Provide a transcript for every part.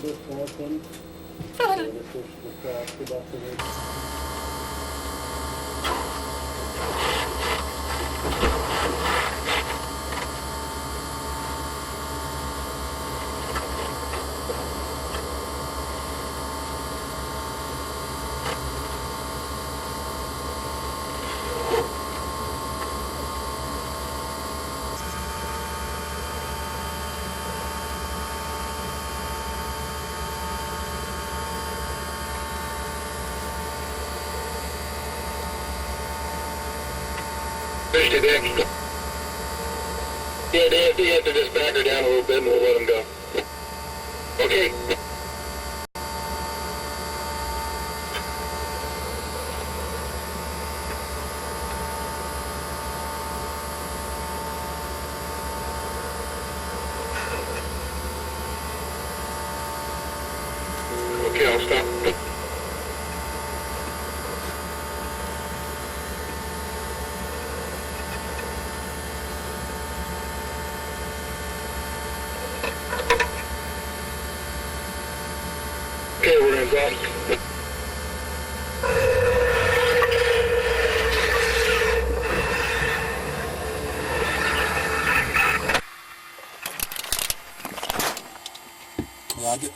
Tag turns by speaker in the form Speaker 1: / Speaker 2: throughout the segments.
Speaker 1: this lesson. This is the production.
Speaker 2: Yeah, they have to just back her down a little bit and we'll let them go. Okay. Okay, I'll stop. Okay, we're gonna drop.
Speaker 1: Roger.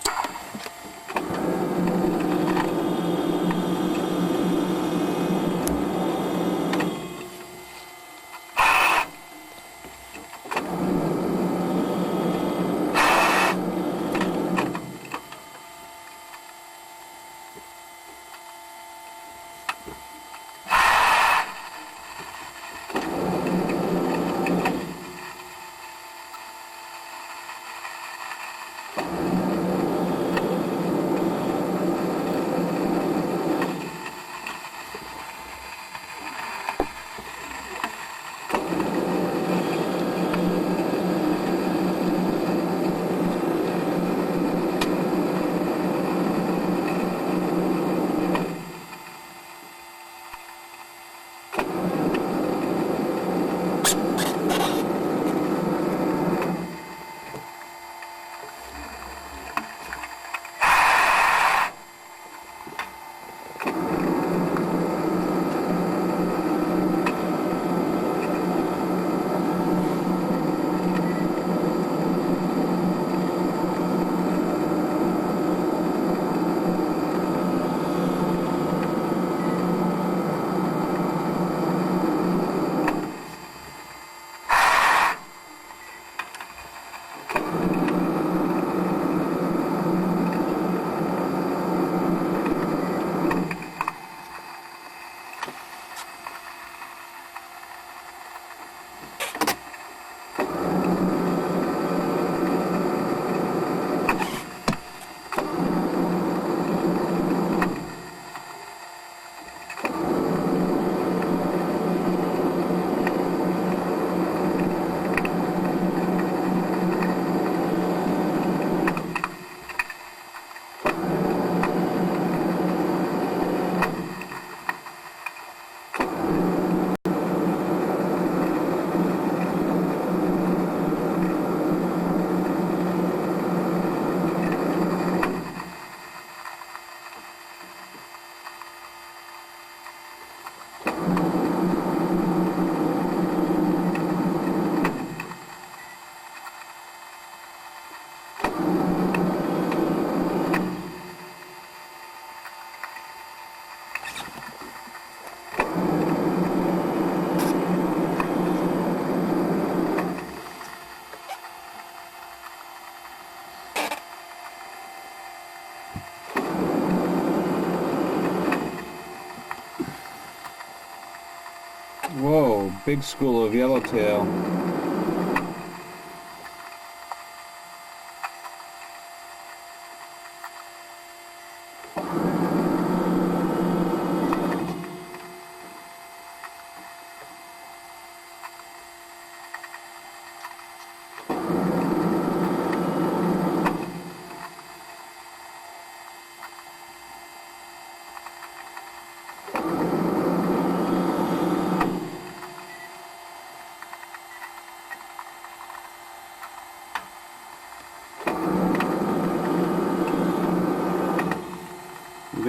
Speaker 3: Whoa, big school of yellowtail.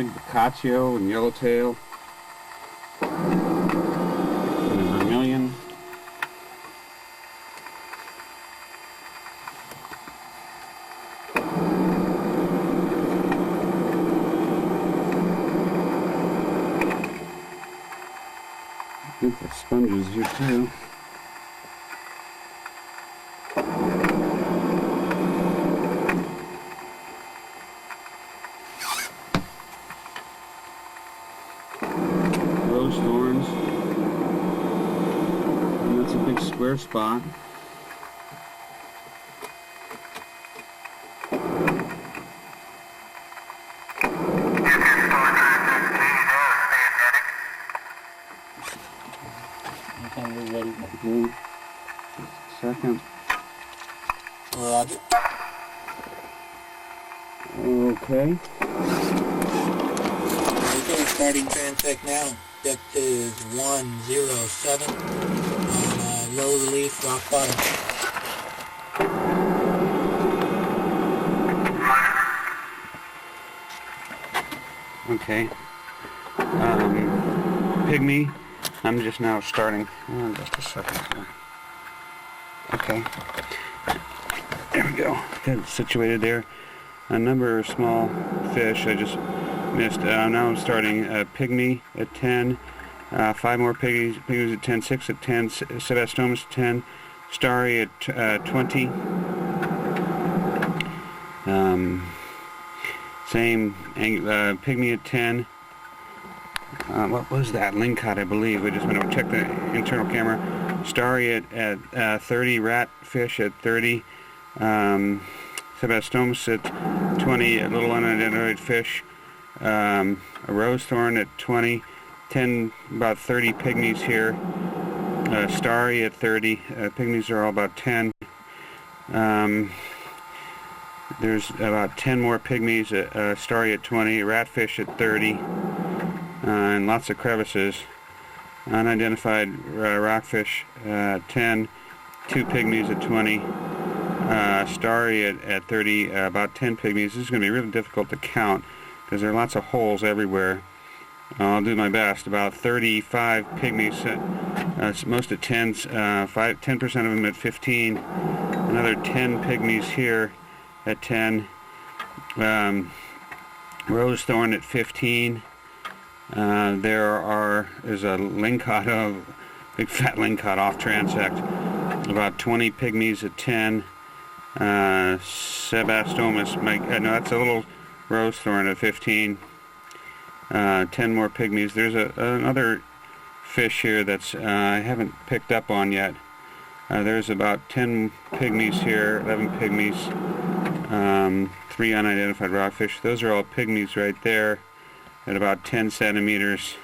Speaker 3: big Boccaccio and yellowtail. And a vermilion. I think there's sponges here too. Rose thorns. And that's a big square spot.
Speaker 1: Anytime we're ready.
Speaker 3: Second.
Speaker 1: Roger.
Speaker 3: Okay.
Speaker 4: Okay, starting transect now. Depth is 107 on low relief rock bottom.
Speaker 3: Okay. Pygmy. I'm just now starting. Just a second. Okay. There we go. Good. Situated there. A number of small fish I just missed. Now I'm starting Pygmy at 10. 5 more pygmies at 10. 6 at 10. Sebastomus at 10. Starry at 20. Same Pygmy at 10. What was that? Lingcod, I believe. We just went over check the internal camera. Starry at 30. Ratfish at 30. Sebastomus at 20. A little unidentified fish. A rose thorn at 20. 10, about 30 pygmies here. Starry at 30. Pygmies are all about 10. There's about 10 more pygmies. Starry at 20. Ratfish at 30. And lots of crevices. Unidentified rockfish at 10. 2 pygmies at 20. Starry at 30. About 10 pygmies. This is going to be really difficult to count because there are lots of holes everywhere. I'll do my best. About 35 pygmies, most at 10s, 10% of them at 15. Another 10 pygmies here at 10. Rose thorn at 15. There's a lingcod, big fat lingcod off transect. About 20 pygmies at 10. Sebastomus, no, that's a little rose thorn at 15. 10 more pygmies. There's another fish here that's I haven't picked up on yet. There's about 10 pygmies here, 11 pygmies, 3 unidentified rockfish. Those are all pygmies right there at about 10 centimeters.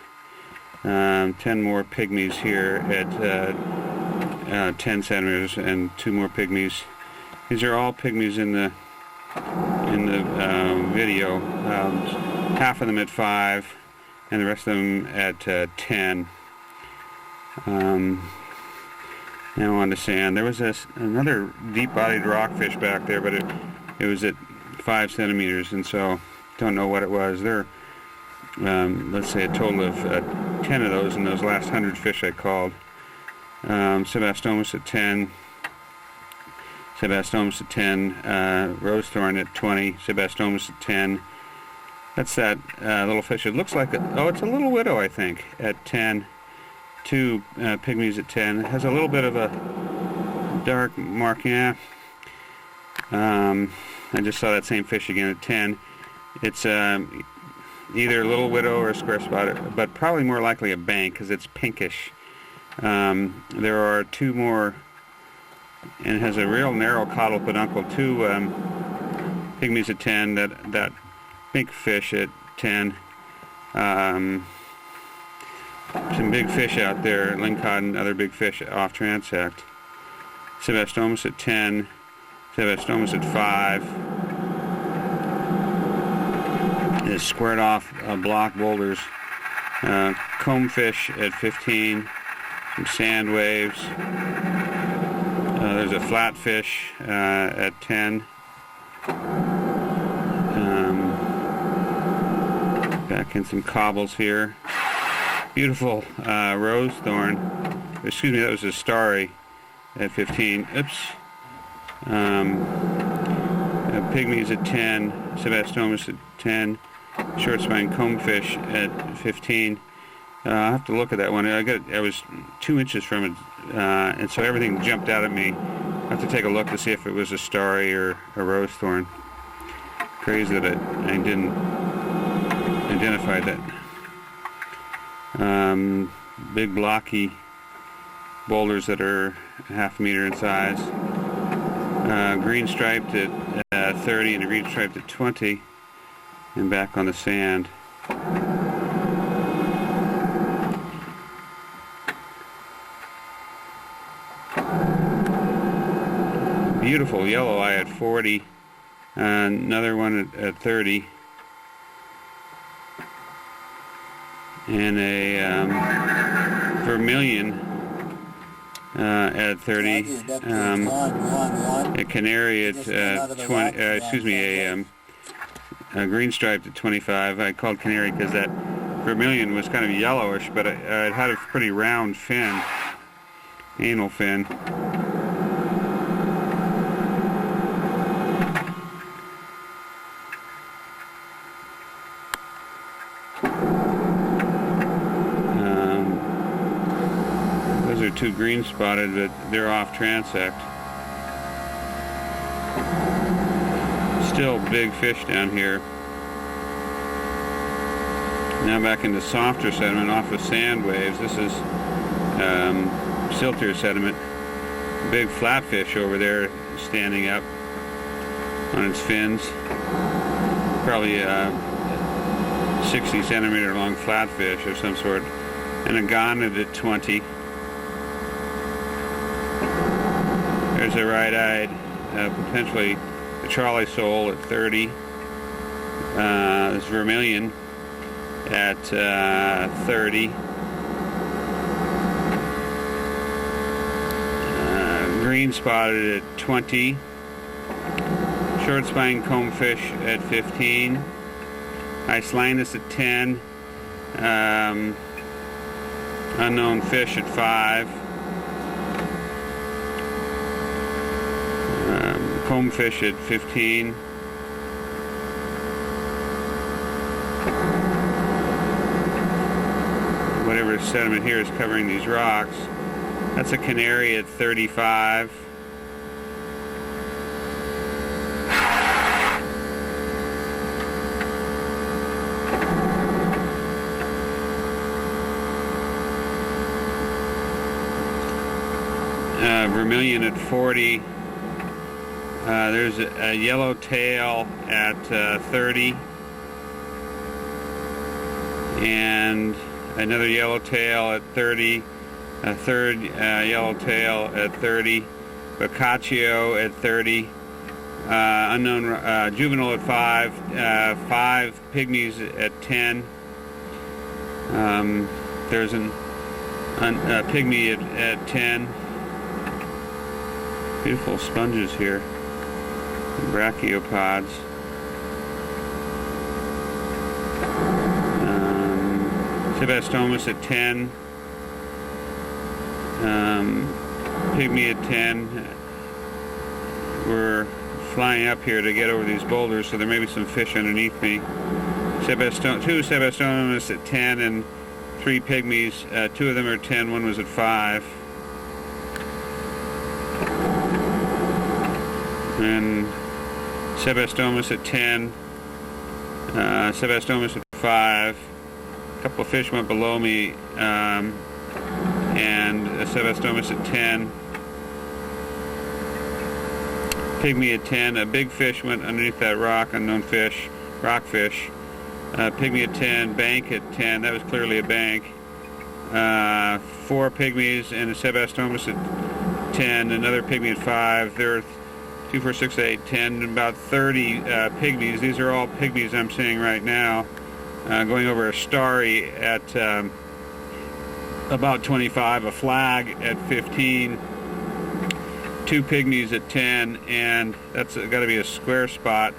Speaker 3: 10 more pygmies here at 10 centimeters and 2 more pygmies. These are all pygmies in the video. Half of them at 5 and the rest of them at 10. Now on to sand. There was another deep-bodied rockfish back there, but it was at 5 centimeters, and so don't know what it was. There are, let's say, a total of 10 of those in those last 100 fish I called. Sebastomus at 10. Sebastomus at 10. Rose thorn at 20. Sebastomus at 10. That's that little fish. It looks like it's a little widow, I think, at 10. 2 pygmies at 10. It has a little bit of a dark mark. Yeah. I just saw that same fish again at 10. It's either a little widow or a square spot, but probably more likely a bank because it's pinkish. There are 2 more, and it has a real narrow caudal peduncle. 2 pygmies at 10. That big fish at 10. Some big fish out there, lingcod and other big fish off transect. Sebastomus at 10. Sebastomus at 5. It's squared off block boulders. Combfish at 15. Some sand waves. There's a flatfish at 10. Back in some cobbles here. Beautiful rose thorn. Excuse me, that was a starry at 15. Oops. Pygmies at 10. Sebastomus at 10. Short spine combfish at 15. I'll have to look at that one. I was 2 inches from it, and so everything jumped out at me. I'll have to take a look to see if it was a starry or a rose thorn. Crazy that I didn't identify that. Big blocky boulders that are half a meter in size. Green striped at 30 and a green striped at 20, and back on the sand. Beautiful yellow eye at 40, another one at 30, and a vermilion at 30, a canary at 20, excuse me, a green striped at 25. I called canary because that vermilion was kind of yellowish, but it had a pretty round fin, anal fin. Those are 2 green spotted, but they're off transect. Still big fish down here. Now back into softer sediment off of sand waves. This is siltier sediment. Big flatfish over there standing up on its fins. Probably 60 centimeter long flatfish of some sort. And a gonid at 20. There's a right-eyed, potentially a Charlie sole at 30. This vermilion at 30. Green spotted at 20. Short spine combfish at 15. Icelanus at 10. Unknown fish at 5. Combfish at 15. Whatever sediment here is covering these rocks. That's a canary at 35. Vermilion at 40. There's a yellow tail at 30, and another yellow tail at 30, a third yellow tail at 30, Boccaccio at 30, unknown juvenile at 5, 5 pygmies at 10. There's a pygmy at 10. Beautiful sponges here. Brachiopods. Sebastomus at 10. Pygmy at 10. We're flying up here to get over these boulders, so there may be some fish underneath me. 2 Sebastomus at 10 and 3 pygmies. 2 of them are 10, one was at 5. And Sebastomus at 10, Sebastomus at 5, a couple of fish went below me, and a Sebastomus at 10, pygmy at 10, a big fish went underneath that rock, unknown fish, rockfish, pygmy at 10, bank at 10, that was clearly a bank, 4 pygmies and a Sebastomus at 10, another pygmy at 5, there are 2, 4, 6, 8, 10, about 30 pygmies. These are all pygmies I'm seeing right now. Going over a starry at about 25, a flag at 15, 2 pygmies at 10, and that's got to be a square spot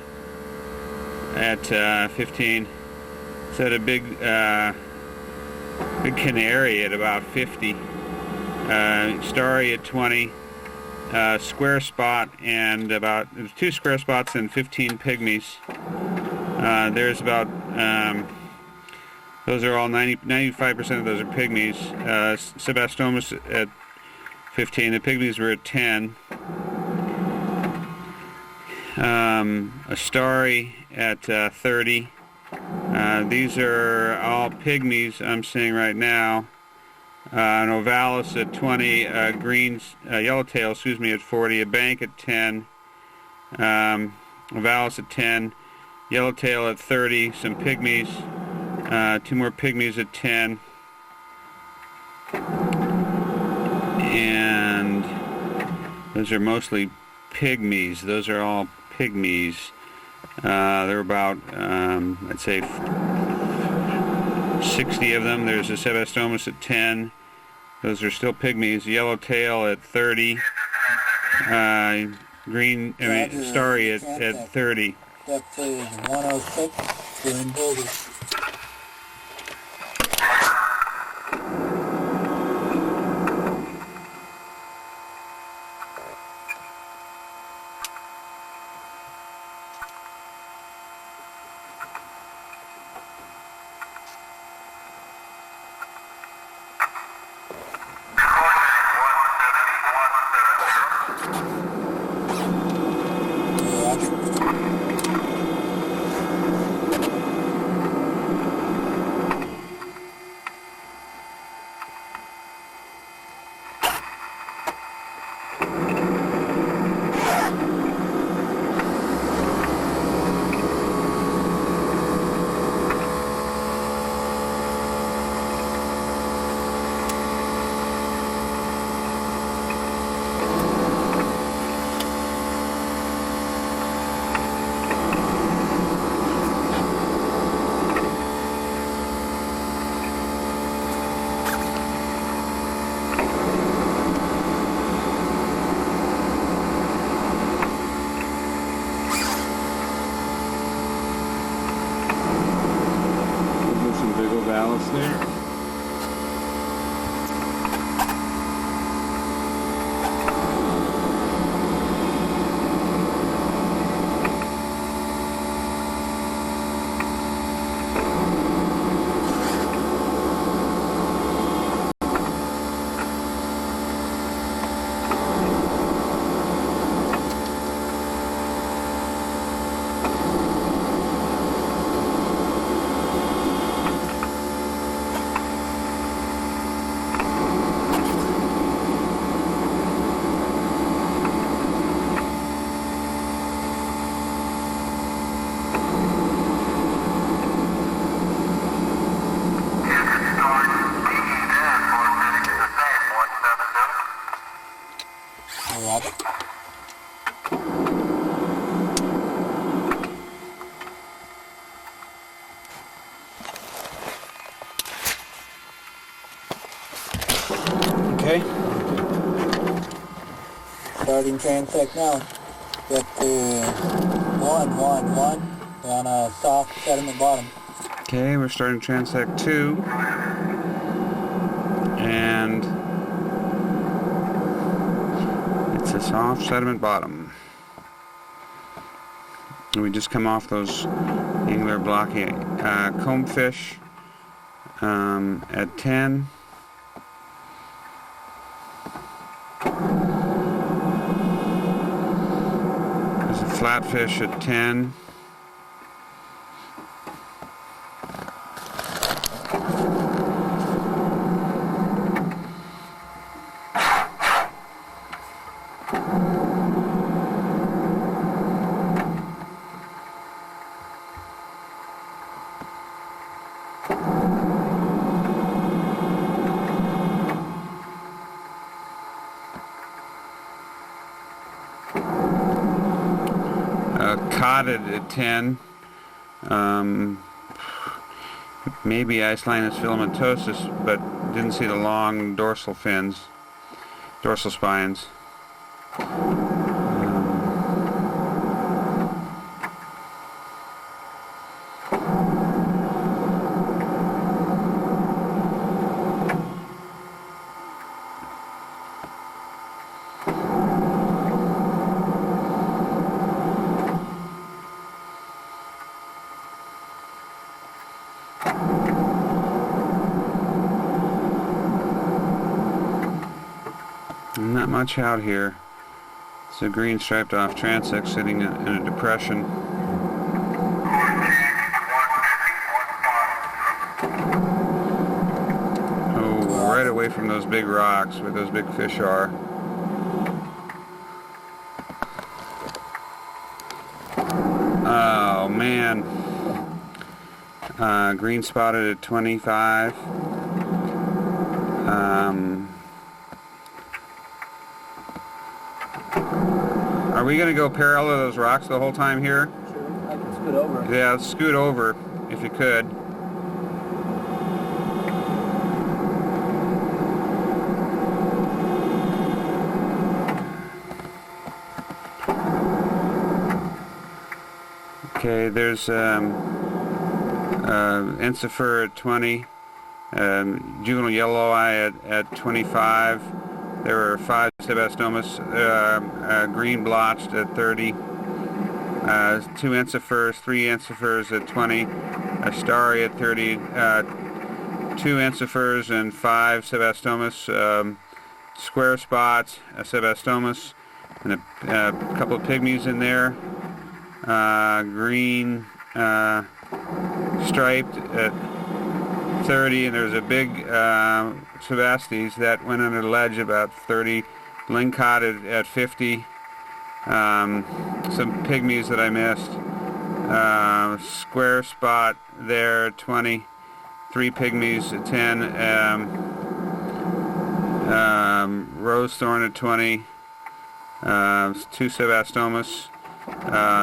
Speaker 3: at 15. Set a big canary at about 50, starry at 20, square spot and about 2 square spots and 15 pygmies. There's about those are all 95% of those are pygmies. Sebastomus at 15. The pygmies were at 10. A starry at 30. These are all pygmies I'm seeing right now. An ovalis at 20, yellowtail, at 40, a bank at 10, ovalis at 10, yellowtail at 30, some pygmies, 2 more pygmies at 10, and those are mostly pygmies. Those are all pygmies. There are about, I'd say, 60 of them. There's a Sebastomus at 10. Those are still pygmies. Yellowtail at 30. Starry at 30.
Speaker 4: Depth is 106. We're in Boulder.
Speaker 3: There.
Speaker 4: Okay. Starting transect now. Depth is 111. We're on a soft sediment bottom.
Speaker 3: Okay, we're starting transect 2. And it's a soft sediment bottom. And we just come off those angler blocky comb fish at 10. There's a flatfish at 10. Coded at 10. Maybe Icelanus filamentosus, but didn't see the long dorsal fins, dorsal spines. much out here. It's a green striped off transect sitting in a depression. Oh, right away from those big rocks where those big fish are. Oh man. Green spotted at 25. Are we going to go parallel to those rocks the whole time here?
Speaker 1: Sure, I can scoot over.
Speaker 3: Yeah, let's scoot over if you could. Okay, there's Ensifer at 20, juvenile yellow eye at 25. There are 5 sebastomas, green blotched at 30, 2 Ensifers, 3 Ensifers at 20, a starry at 30, 2 Ensifers and 5 sebastomas, square spots, a sebastomas, and a couple of pygmies in there. Green striped at 30, and there's a big sebastes that went under the ledge about 30, lingcod at 50, some pygmies that I missed, square spot there at 20, 3 pygmies at 10, rose thorn at 20, 2 sebastomas.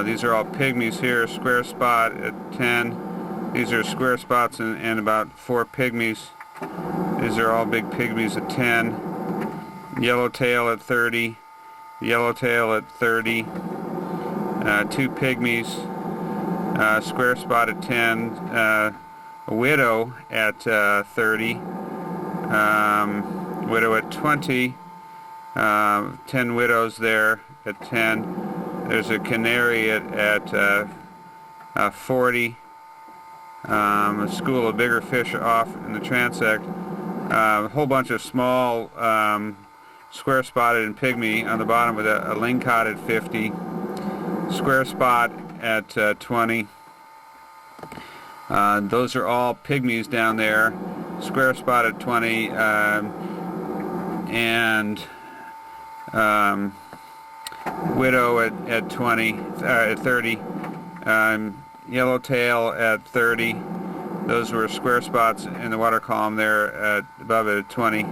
Speaker 3: These are all pygmies here, square spot at 10. These are square spots and about 4 pygmies. These are all big pygmies at 10. Yellowtail at 30. Yellowtail at 30. 2 pygmies. Square spot at 10. A widow at 30. Widow at 20. 10 widows there at 10. There's a canary at 40. A school of bigger fish off in the transect. A whole bunch of small square spotted and pygmy on the bottom with a lingcod at 50. Square spot at 20. Those are all pygmies down there. Square spot at 20 and widow at 20, at 30. Yellowtail at 30. Those were square spots in the water column there above it at 20.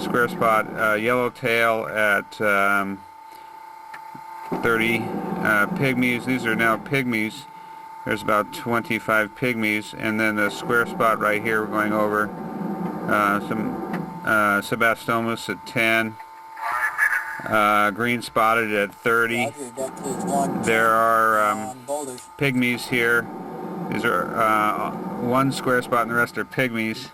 Speaker 3: Square spot yellowtail at 30. Pygmies, these are now pygmies. There's about 25 pygmies, and then the square spot right here we're going over. Some sebastomas at 10. Green spotted at 30. There are pygmies here. These are 1 square spot and the rest are pygmies.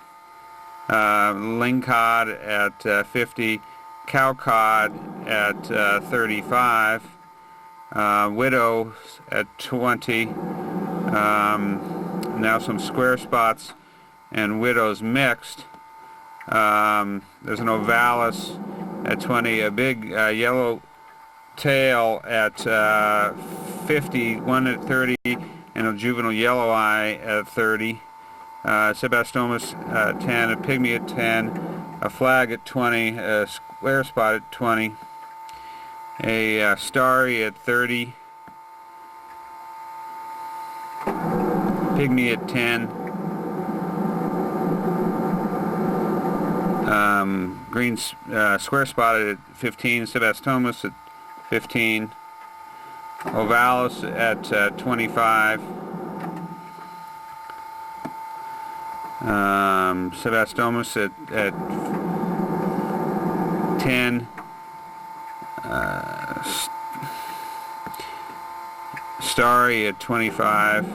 Speaker 3: Lingcod at 50. Cowcod at 35. Widows at 20. Now some square spots and widows mixed. There's an ovalis at 20, a big yellow tail at 50, 1 at 30, and a juvenile yellow eye at 30. Sebastomas 10, a pygmy at 10, a flag at 20, a square spot at 20, a starry at 30, pygmy at 10, green square spotted at 15, sebastomas at 15, ovalis at 25, sebastomas at 10, starry at 25,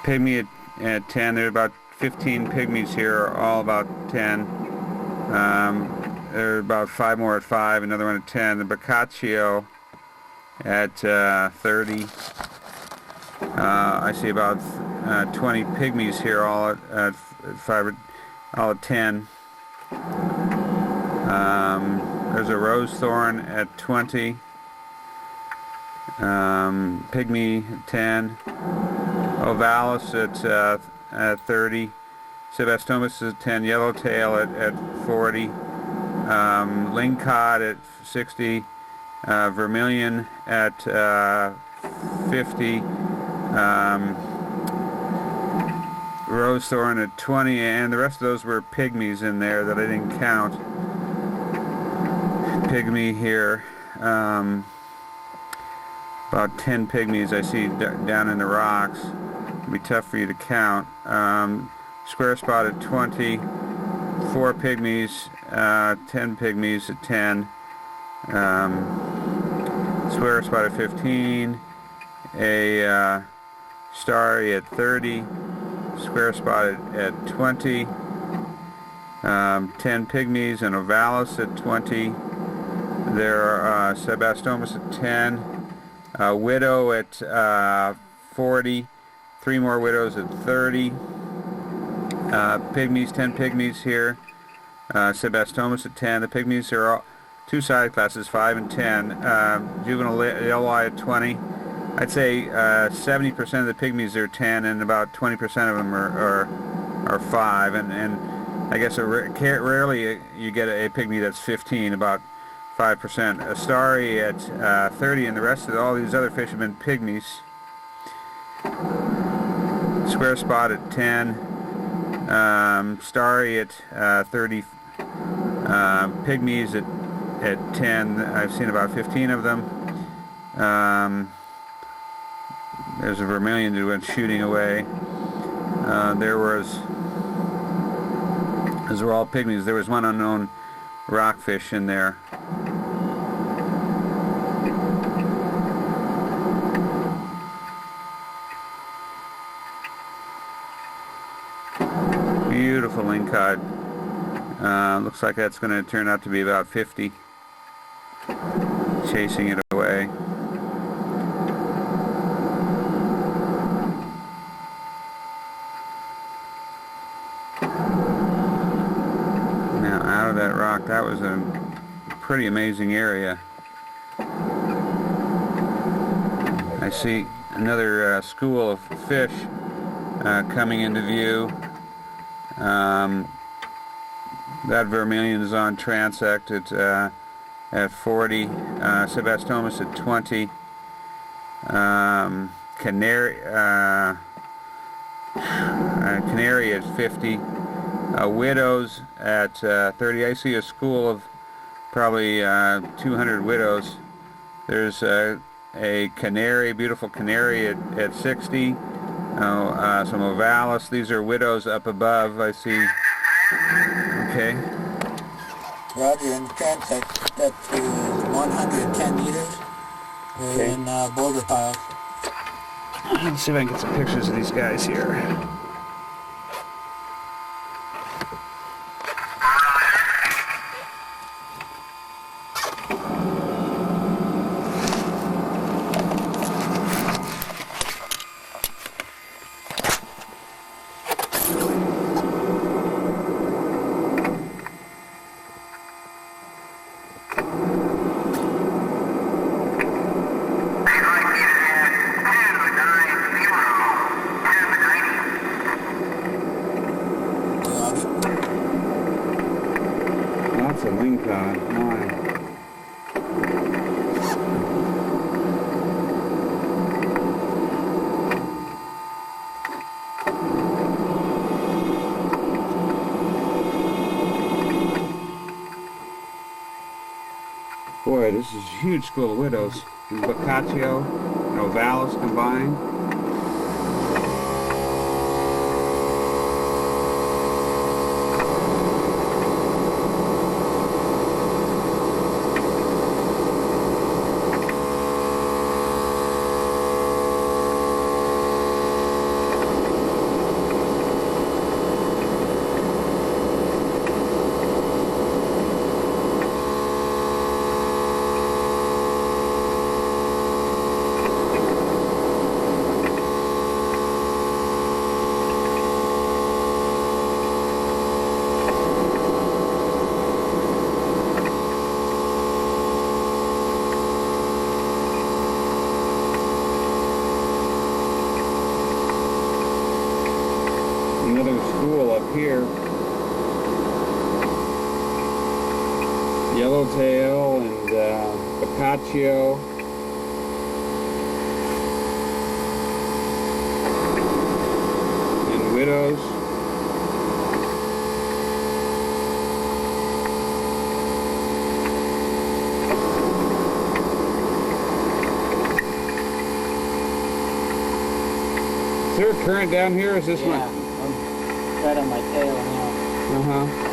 Speaker 3: pygmy at 10. There are about 15 pygmies here, all about 10. There are about 5 more at 5, another one at 10. The Boccaccio at 30. I see about 20 pygmies here, all at 5, all at 10. There's a rose thorn at 20. Pygmy at 10. Ovalis at 30. Sebastomus is at 10. Yellowtail at 40. Lingcod at 60. Vermilion at 50. Rose thorn at 20, and the rest of those were pygmies in there that I didn't count. Pygmy here, about 10 pygmies I see down in the rocks. It'll be tough for you to count. Square spot at 20, 4 pygmies, 10 pygmies at 10. Square spot at 15, a starry at 30, square spot at 20, 10 pygmies and ovalis at 20. There are sebastomus at 10, widow at 40, 3 more widows at 30, pygmies, 10 pygmies here, sebastomus at 10. The pygmies are all 2 side classes, 5 and 10. Juvenile LY at 20. I'd say 70% of the pygmies are 10, and about 20% of them are 5. And I guess rarely you get a pygmy that's 15, about 5%. A starry at 30, and the rest of all these other fish have been pygmies. Square spot at 10. Starry at 30. Pygmies at 10. I've seen about 15 of them. There's a vermilion that went shooting away. Those were all pygmies. There was one unknown rockfish in there. Beautiful lingcod. Looks like that's going to turn out to be about 50. Chasing it away. Now out of that rock, that was a pretty amazing area. I see another school of fish coming into view. That vermilion is on transect at 40, sebastomus at 20, canary at 50, widows at 30. I see a school of probably 200 widows. There's a canary, beautiful canary at 60. Some ovalis. These are widows up above. I see. Okay.
Speaker 4: Roger, in transect, that is 110 meters. We're
Speaker 3: Okay.
Speaker 4: in boulder piles.
Speaker 3: Let's see if I can get some pictures of these guys here. That's a lingcod. My. Boy, this is a huge school of widows. And Boccaccio and ovalis combined. here. Yellowtail and Boccaccio. And widows. Is there a current down here? Or is this one?
Speaker 1: Yeah, I'm right on my tail now.
Speaker 3: Uh-huh.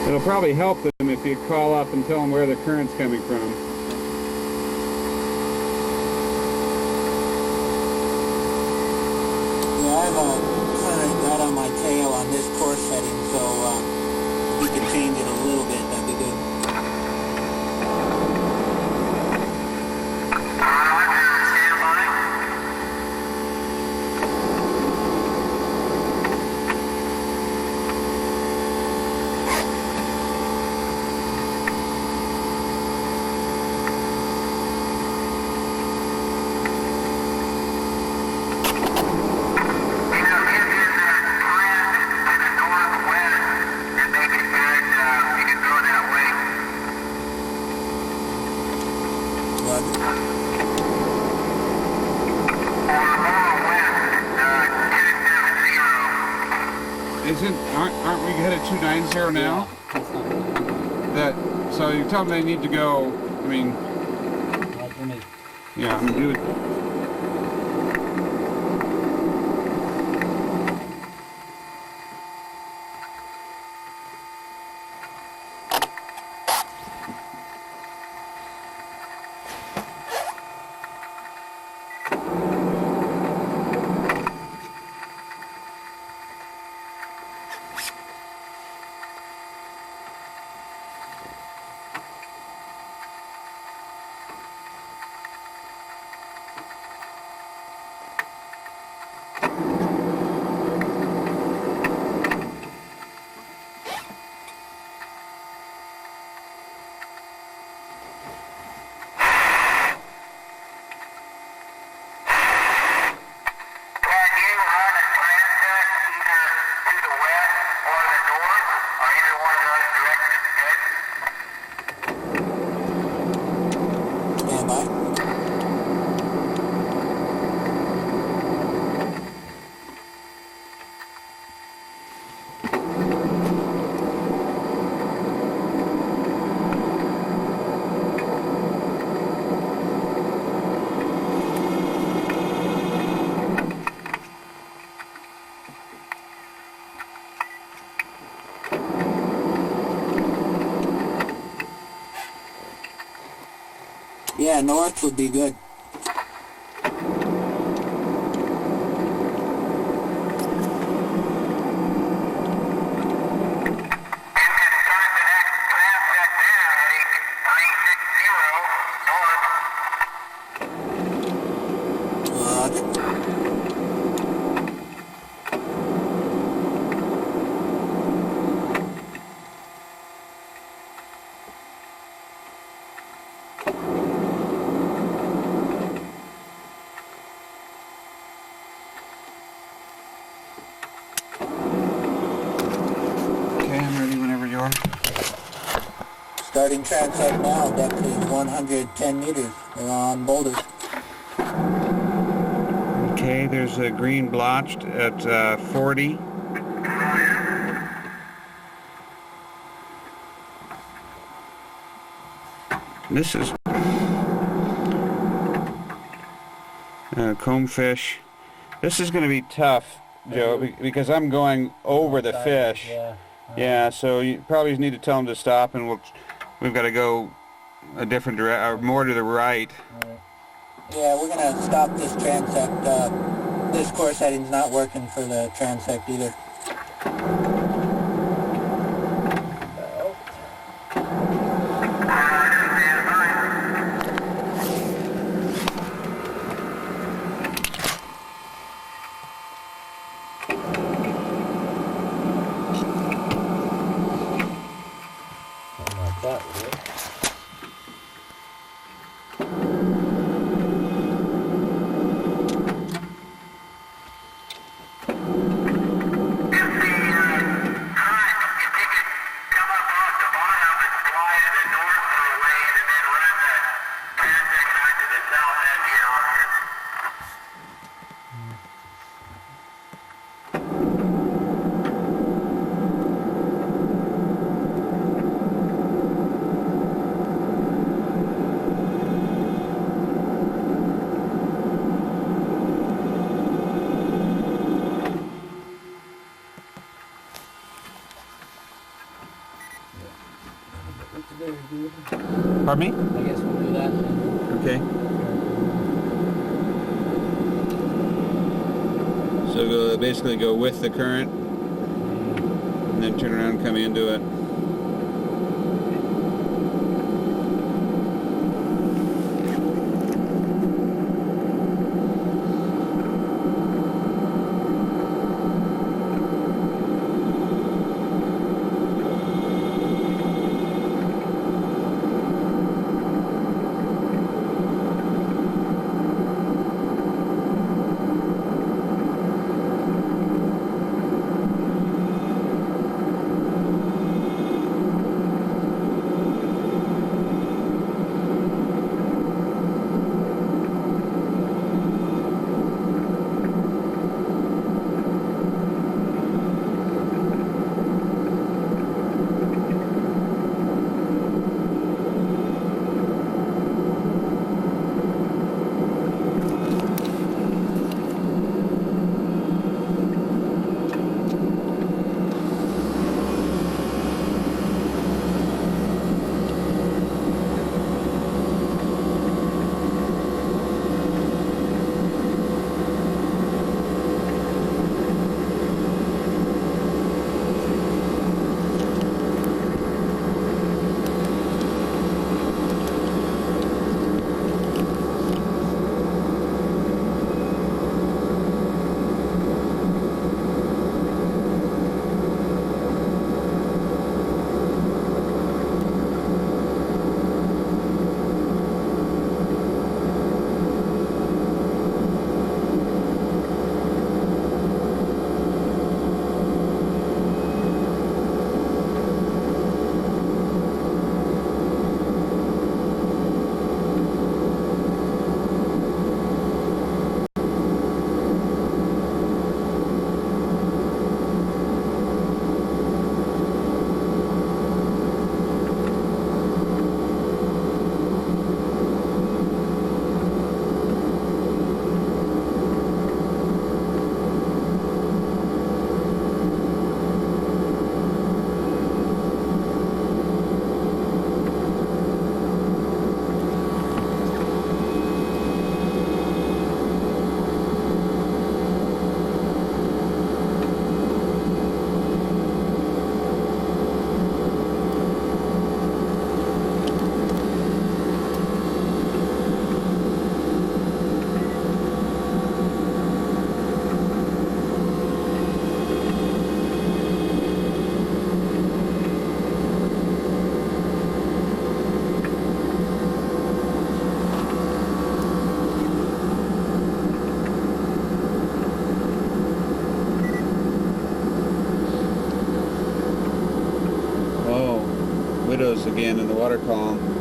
Speaker 3: It'll probably help them if you call up and tell them where the current's coming from.
Speaker 4: Yeah, I have a current right on my tail on this course setting, so if we could change it a little bit, that'd be good.
Speaker 3: Aren't we headed 290 now? So you tell them they need to go, I mean, yeah, do it. Yeah, north would be good. Starting transect now, depth is 110 meters. We're on boulders. Okay, there's a green blotched at 40. This is combfish. This is going to be tough, Joe, because I'm going over the fish. Yeah, so you probably need to tell them to stop, and we've got to go a different direction, or more to the right.
Speaker 4: Yeah, we're going to stop this transect. This course heading's not working for the transect either.
Speaker 3: Pardon me?
Speaker 1: I guess we'll do that then.
Speaker 3: Okay. So basically go with the current and then turn around and come into it. Widows again in the water column.